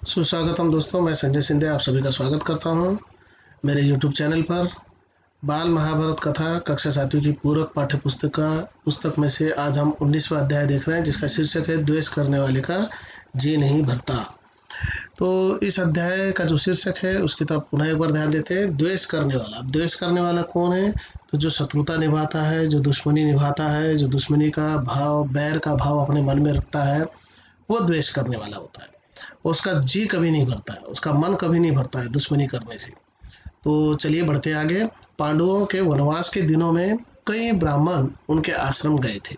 सुस्वागतम दोस्तों, मैं संजय सिंधे आप सभी का स्वागत करता हूं मेरे YouTube चैनल पर। बाल महाभारत कथा कक्षा 7वीं की पूरक पाठ्य पुस्तक में से आज हम 19वां अध्याय देख रहे हैं, जिसका शीर्षक है द्वेष करने वाले का जी नहीं भरता। तो इस अध्याय का जो शीर्षक है उसकी तरफ पुनः एक बार ध्यान देते हैं। द्वेष करने वाला। अब द्वेष करने वाला कौन है? तो जो शत्रुता निभाता है, जो दुश्मनी निभाता है, जो दुश्मनी का भाव, बैर का भाव अपने मन में रखता है, वो द्वेष करने वाला होता है। उसका जी कभी नहीं भरता है, उसका मन कभी नहीं भरता है दुश्मनी करने से। तो चलिए बढ़ते आगे। पांडवों के वनवास के दिनों में कई ब्राह्मण उनके आश्रम गए थे।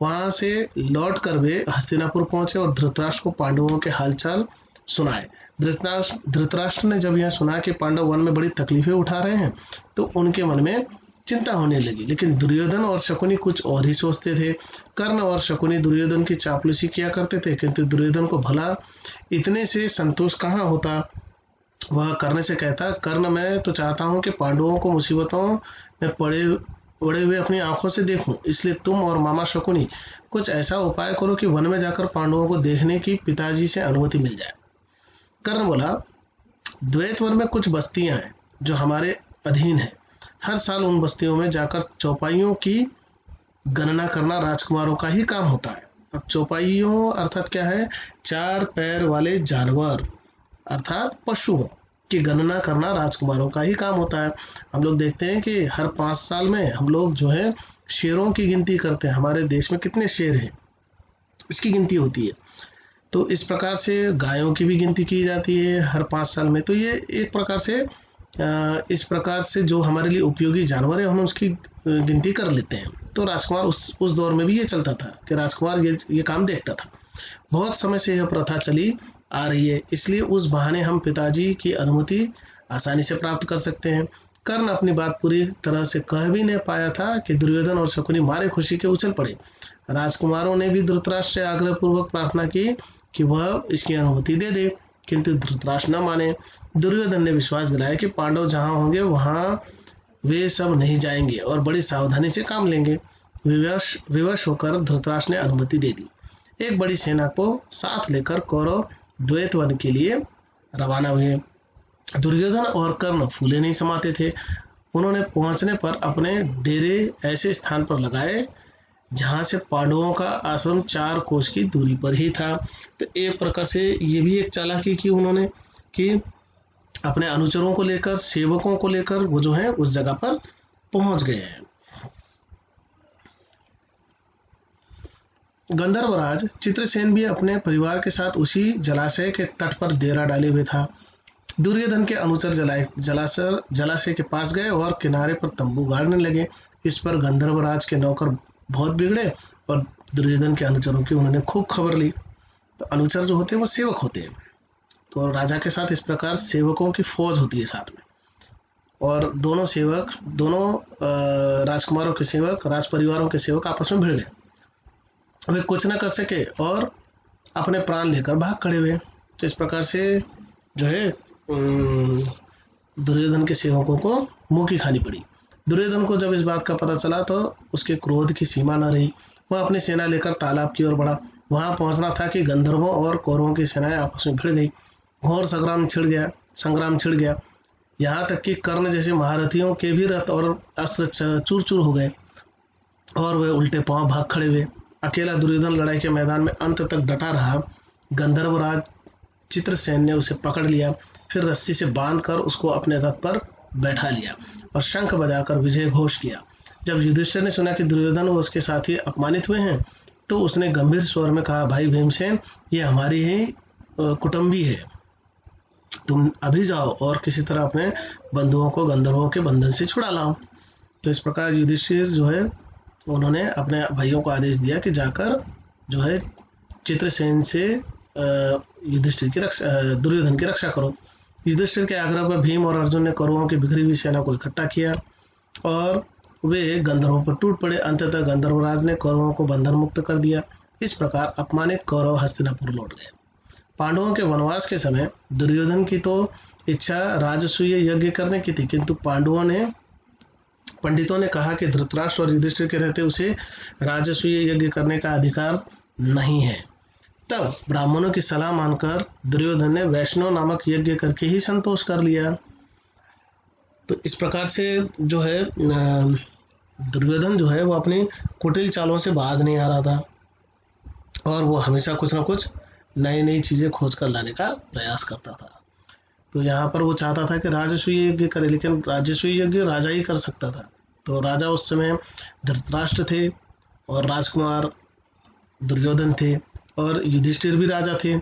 वहां से लौट कर वे हस्तिनापुर पहुंचे और धृतराष्ट्र को पांडवों के हालचाल सुनाए। धृतराष्ट्र ने जब यह सुना कि पांडव वन में बड़ी तकलीफें उठा रहे हैं तो उनके मन में चिंता होने लगी। लेकिन दुर्योधन और शकुनी कुछ और ही सोचते थे। कर्ण और शकुनी दुर्योधन की चापलूसी किया करते थे, किंतु दुर्योधन को भला इतने से संतोष कहाँ होता। वह कर्ण से कहता, कर्ण, मैं तो चाहता हूँ कि पांडवों को मुसीबतों में पड़े हुए अपनी आंखों से देखूं, इसलिए तुम और मामा शकुनी कुछ ऐसा उपाय करो कि वन में जाकर पांडवों को देखने की पिताजी से अनुमति मिल जाए। कर्ण बोला, द्वैत वन में कुछ बस्तियां हैं जो हमारे अधीन है। हर साल उन बस्तियों में जाकर चौपाइयों की गणना करना राजकुमारों का ही काम होता है। अब चौपाइयों अर्थात क्या है? 4 पैर वाले जानवर अर्थात पशुओं की गणना करना राजकुमारों का ही काम होता है। हम लोग देखते हैं कि हर 5 साल में हम लोग जो है शेरों की गिनती करते हैं। हमारे देश में कितने शेर हैं इसकी गिनती होती है। तो इस प्रकार से गायों की भी गिनती की जाती है हर 5 साल में। तो ये एक प्रकार से इस प्रकार से जो हमारे लिए उपयोगी जानवर है हम उसकी गिनती कर लेते हैं। तो राजकुमार उस दौर में भी ये चलता था कि राजकुमार ये काम देखता था। बहुत समय से यह प्रथा चली आ रही है, इसलिए उस बहाने हम पिताजी की अनुमति आसानी से प्राप्त कर सकते हैं। कर्ण अपनी बात पूरी तरह से कह भी नहीं पाया था कि दुर्योधन और शकुनी मारे खुशी के उछल पड़े। राजकुमारों ने भी धृतराष्ट्र से आग्रह पूर्वक प्रार्थना की कि वह इसकी अनुमति दे दे, किंतु धृतराष्ट्र न माने। दुर्योधन ने विश्वास दिलाया कि पांडव जहां होंगे वहां वे सब नहीं जाएंगे और बड़ी सावधानी से काम लेंगे। विवश होकर धृतराष्ट्र ने अनुमति दे दी। एक बड़ी सेना को साथ लेकर कौरव द्वैत वन के लिए रवाना हुए। दुर्योधन और कर्ण फूले नहीं समाते थे। उन्होंने पहुंचने पर अपने डेरे ऐसे स्थान पर लगाए जहां से पांडवों का आश्रम 4 कोस की दूरी पर ही था। तो एक प्रकार से ये भी एक चालाकी की उन्होंने कि अपने अनुचरों को लेकर, सेवकों को लेकर वो जो है उस जगह पर पहुंच गए हैं। गंधर्वराज चित्रसेन भी अपने परिवार के साथ उसी जलाशय के तट पर डेरा डाले हुए था। दुर्योधन के अनुचर जलाशय के पास गए और किनारे पर तंबू गाड़ने लगे। इस पर गंधर्वराज के नौकर बहुत बिगड़े और दुर्योधन के अनुचरों की उन्होंने खूब खबर ली। तो अनुचर जो होते हैं वो सेवक होते हैं। तो राजा के साथ इस प्रकार सेवकों की फौज होती है साथ में, और दोनों राजकुमारों के सेवक, राज परिवारों के सेवक आपस में भिड़ गए। वे कुछ न कर सके और अपने प्राण लेकर भाग खड़े हुए। तो इस प्रकार से जो है दुर्योधन के सेवकों को मुंह की खानी पड़ी। दुर्योधन को जब इस बात का पता चला तो उसके क्रोध की सीमा न रही। वह अपनी सेना लेकर तालाब की ओर बढ़ा। वहां पहुंचना था कि गंधर्वों और कौरवों की सेनाएं आपस में भिड़ गई। घोर संग्राम छिड़ गया। यहाँ तक कि कर्ण जैसे महारथियों के भी रथ और अस्त्र चूर चूर हो गए और वे उल्टे पांव भाग खड़े हुए। अकेला दुर्योधन लड़ाई के मैदान में अंत तक डटा रहा। गंधर्वराज चित्रसेन ने उसे पकड़ लिया, फिर रस्सी से बांधकर उसको अपने रथ पर बैठा लिया और शंख बजाकर विजय घोष किया। जब युधिष्ठिर ने सुना कि दुर्योधन और उसके साथी अपमानित हुए हैं तो उसने गंभीर स्वर में कहा, भाई भीमसेन, ये हमारी ही कुटुंबी है। तुम अभी जाओ और किसी तरह अपने बंधुओं को गंधर्वों के बंधन से छुड़ा लाओ। तो इस प्रकार युधिष्ठिर जो है उन्होंने अपने भाइयों को आदेश दिया कि जाकर जो है चित्रसेन से दुर्योधन की रक्षा करो। युधिष्ठिर के आग्रह पर भीम और अर्जुन ने कौरवों की बिखरी हुई सेना को इकट्ठा किया और वे गंधर्वों पर टूट पड़े। अंततः गंधर्वराज ने कौरवों को बंधन मुक्त कर दिया। इस प्रकार अपमानित कौरव हस्तिनापुर लौट गए। पांडवों के वनवास के समय दुर्योधन की तो इच्छा राजसूय यज्ञ करने की थी, किंतु पंडितों ने कहा कि धृतराष्ट्र और युधिष्ठिर के रहते उसे राजसूय यज्ञ करने का अधिकार नहीं है। तब ब्राह्मणों की सलाह मानकर दुर्योधन ने वैष्णव नामक यज्ञ करके ही संतोष कर लिया। तो इस प्रकार से जो है दुर्योधन जो है वो अपनी कुटिल चालों से बाज नहीं आ रहा था और वो हमेशा कुछ ना कुछ नई नई चीजें खोज कर लाने का प्रयास करता था। तो यहाँ पर वो चाहता था कि राजसूय यज्ञ करे, लेकिन राजसूय यज्ञ राजा ही कर सकता था। तो राजा उस समय धृतराष्ट्र थे और राजकुमार दुर्योधन थे और युधिष्ठिर भी राजा थे,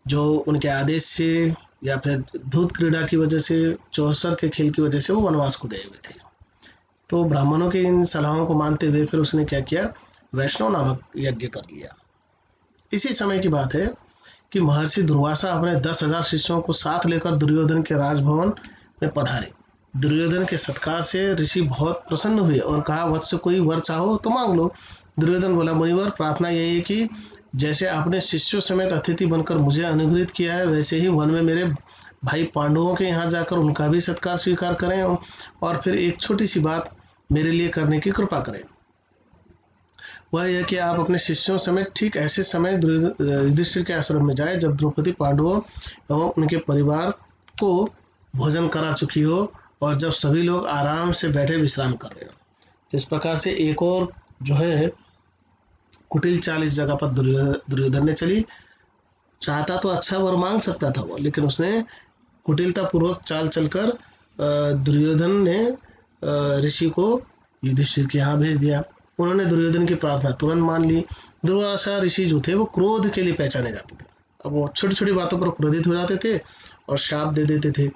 जो उनके आदेश से या फिर धूत क्रीड़ा की वजह से, चौसर के खेल की वजह से वो वनवास को गए हुए थे। तो ब्राह्मणों के इन सलाहों को मानते हुए फिर उसने क्या किया, वैष्णव नामक यज्ञ कर लिया। इसी समय की बात है कि महर्षि दुर्वासा अपने 10,000 शिष्यों को साथ लेकर दुर्योधन के राजभवन में पधारे। दुर्योधन के सत्कार से ऋषि बहुत प्रसन्न हुए और कहा, वत्स कोई वर चाहो तो मांग लो। दुर्योधन बोला, मुनिवर प्रार्थना यही है कि जैसे आपने शिष्यों समेत अतिथि बनकर मुझे अनुग्रहित किया है, वैसे ही वन में मेरे भाई पांडवों के यहाँ जाकर उनका भी सत्कार स्वीकार करें और फिर एक छोटी सी बात मेरे लिए करने की कृपा करें। वह यह कि आप अपने शिष्यों समेत ठीक ऐसे समय युधिष्ठिर के आश्रम में जाए जब द्रौपदी पांडवों एवं उनके परिवार को भोजन करा चुकी हो और जब सभी लोग आराम से बैठे विश्राम कर रहे हो। इस प्रकार से एक और जो है कुटिल चाल इस जगह पर दुर्योधन ने चली। चाहता तो अच्छा वर मांग सकता था वो, लेकिन उसने कुटिलता पूर्वक चाल चलकर दुर्योधन ने ऋषि को युधिष्ठिर के यहाँ भेज दिया। उन्होंने दुर्योधन की प्रार्थना तुरंत मान ली। दुर्वासा ऋषि जो थे वो क्रोध के लिए पहचाने जाते थे। अब वो छोटी छोटी बातों पर क्रोधित हो जाते थे और शाप दे देते थे।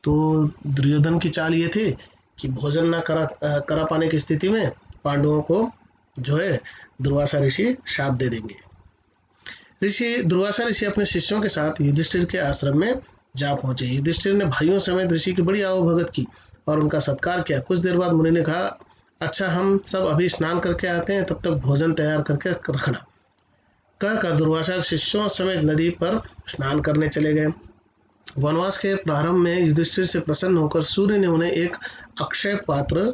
तो दुर्योधन की चाल ये थे कि भोजन न करा पाने की स्थिति में पांडवों को जो है दुर्वासा ऋषि शाप दे देंगे। दुर्वासा ऋषि अपने शिष्यों के साथ युधिष्ठिर के आश्रम में जा पहुंचे। युधिष्ठिर ने भाइयों समेत ऋषि की बड़ी आवभगत की और उनका सत्कार किया। कुछ देर बाद मुनि ने कहा, अच्छा हम सब अभी स्नान करके आते हैं, तब तक भोजन तैयार करके रखना। कहकर दुर्वासा शिष्यों समेत नदी पर स्नान करने चले गए। वनवास के प्रारंभ में युधिष्ठिर से प्रसन्न होकर सूर्य ने उन्हें एक अक्षय पात्र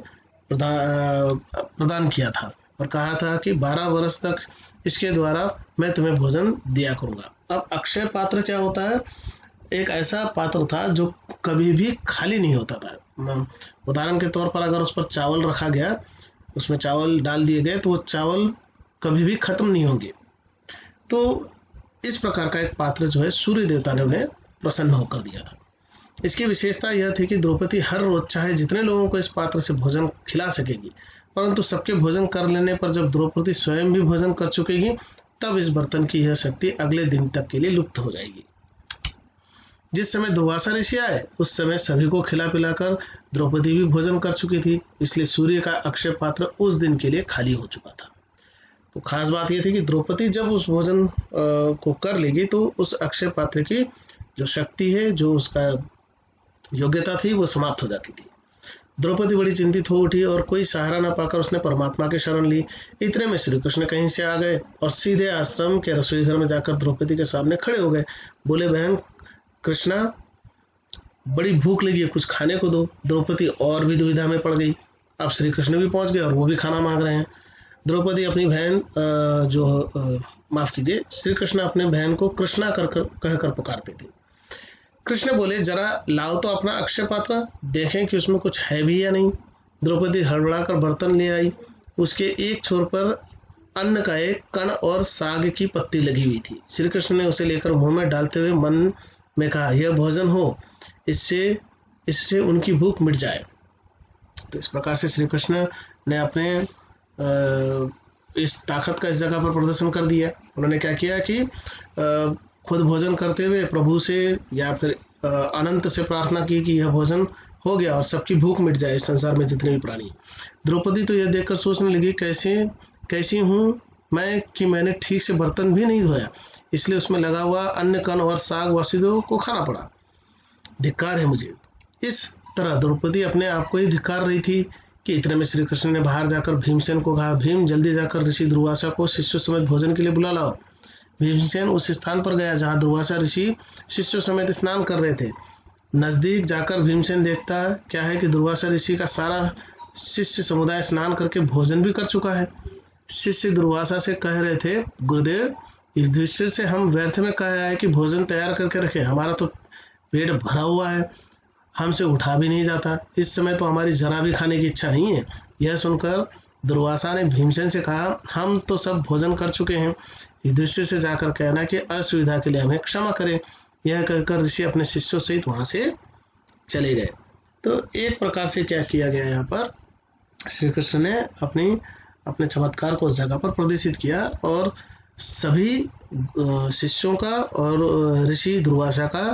प्रदान किया था और कहा था कि 12 वर्ष तक इसके द्वारा मैं तुम्हें भोजन दिया करूंगा। अब अक्षय पात्र क्या होता है? एक ऐसा पात्र था जो कभी भी खाली नहीं होता था। उदाहरण के तौर पर अगर उस पर चावल रखा गया, उसमें चावल डाल दिए गए तो वो चावल कभी भी खत्म नहीं होंगे। तो इस प्रकार का एक पात्र जो है सूर्य देवता ने उन्हें प्रसन्न होकर दिया था। इसकी विशेषता यह थी कि द्रौपदी हर रोज चाहे जितने लोगों को इस पात्र से भोजन खिला सकेगी, परंतु सबके भोजन कर लेने पर जब द्रौपदी स्वयं भी भोजन कर चुकेगी तब इस बर्तन की यह शक्ति अगले दिन तक के लिए लुप्त हो जाएगी। जिस समय दुर्वासा ऋषि आए उस समय सभी को खिला पिलाकर द्रौपदी भी भोजन कर चुकी थी, इसलिए सूर्य का अक्षय पात्र उस दिन के लिए खाली हो चुका था। तो खास बात यह थी कि द्रौपदी जब उस भोजन को कर लेगी तो उस अक्षय पात्र की जो शक्ति है, जो उसका योग्यता थी, वो समाप्त हो जाती थी। द्रौपदी बड़ी चिंतित हो उठी और कोई सहारा न पाकर उसने परमात्मा की शरण ली। इतने में श्री कृष्ण कहीं से आ गए और सीधे आश्रम के रसोई घर में जाकर द्रौपदी के सामने खड़े हो गए। बोले, बहन कृष्णा, बड़ी भूख लगी है, कुछ खाने को दो। द्रौपदी और भी दुविधा में पड़ गई। अब श्री कृष्ण भी पहुंच गए और वो भी खाना मांग रहे हैं। द्रौपदी अपनी बहन माफ कीजिए, श्री कृष्ण अपने बहन को कृष्णा कहकर पुकारते थे। कृष्ण बोले, जरा लाओ तो अपना अक्षय पात्र, देखें कि उसमें कुछ है भी या नहीं। द्रौपदी हड़बड़ाकर बर्तन ले आई। उसके एक छोर पर अन्न का एक कण और साग की पत्ती लगी हुई थी। श्री कृष्ण ने उसे लेकर मुंह में डालते हुए मन में कहा, यह भोजन हो, इससे उनकी भूख मिट जाए। तो इस प्रकार से श्री कृष्ण ने अपने इस ताकत का इस जगह पर प्रदर्शन कर दिया। उन्होंने क्या किया कि खुद भोजन करते हुए प्रभु से या फिर अनंत से प्रार्थना की कि यह भोजन हो गया और सबकी भूख मिट जाए, इस संसार में जितने भी प्राणी। द्रौपदी तो यह देखकर सोचने लगी, कैसी हूँ मैं कि मैंने ठीक से बर्तन भी नहीं धोया, इसलिए उसमें लगा हुआ अन्न कण और साग वसुदेव को खाना पड़ा। धिक्कार है मुझे। इस तरह द्रौपदी अपने आप को ही धिक्कार रही थी कि इतने में श्री कृष्ण ने बाहर जाकर भीमसेन को कहा, भीम जल्दी जाकर ऋषि दुर्वासा को शिष्यों समेत भोजन के लिए बुला लाओ। भीमसेन उस स्थान पर गया जहां दुर्वासा ऋषि शिष्यों समेत स्नान कर रहे थे। नजदीक जाकर भीमसेन देखता क्या है कि दुर्वासा ऋषि का सारा शिष्य समुदाय स्नान करके भोजन भी कर चुका है। शिष्य दुर्वासा से कह रहे थे, गुरुदेव युधिष्ठिर से हम व्यर्थ में कहा है कि भोजन तैयार करके रखें, हमारा तो पेट भरा हुआ है, हमसे उठा भी नहीं जाता, इस समय तो हमारी जरा भी खाने की इच्छा नहीं है। यह सुनकर दुर्वासा ने भीमसेन से कहा, हम तो सब भोजन कर चुके हैं। युधिष्ठिर से जाकर कहना कि असुविधा के लिए हमें क्षमा करें। यह कहकर ऋषि अपने शिष्यों सहित वहां से चले गए। तो एक प्रकार से क्या किया गया यहाँ पर, श्री कृष्ण ने अपने चमत्कार को उस जगह पर प्रदर्शित किया और सभी शिष्यों का और ऋषि दुर्वासा का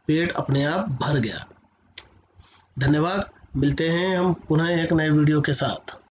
पेट अपने आप भर गया। धन्यवाद। मिलते हैं हम पुनः एक नए वीडियो के साथ।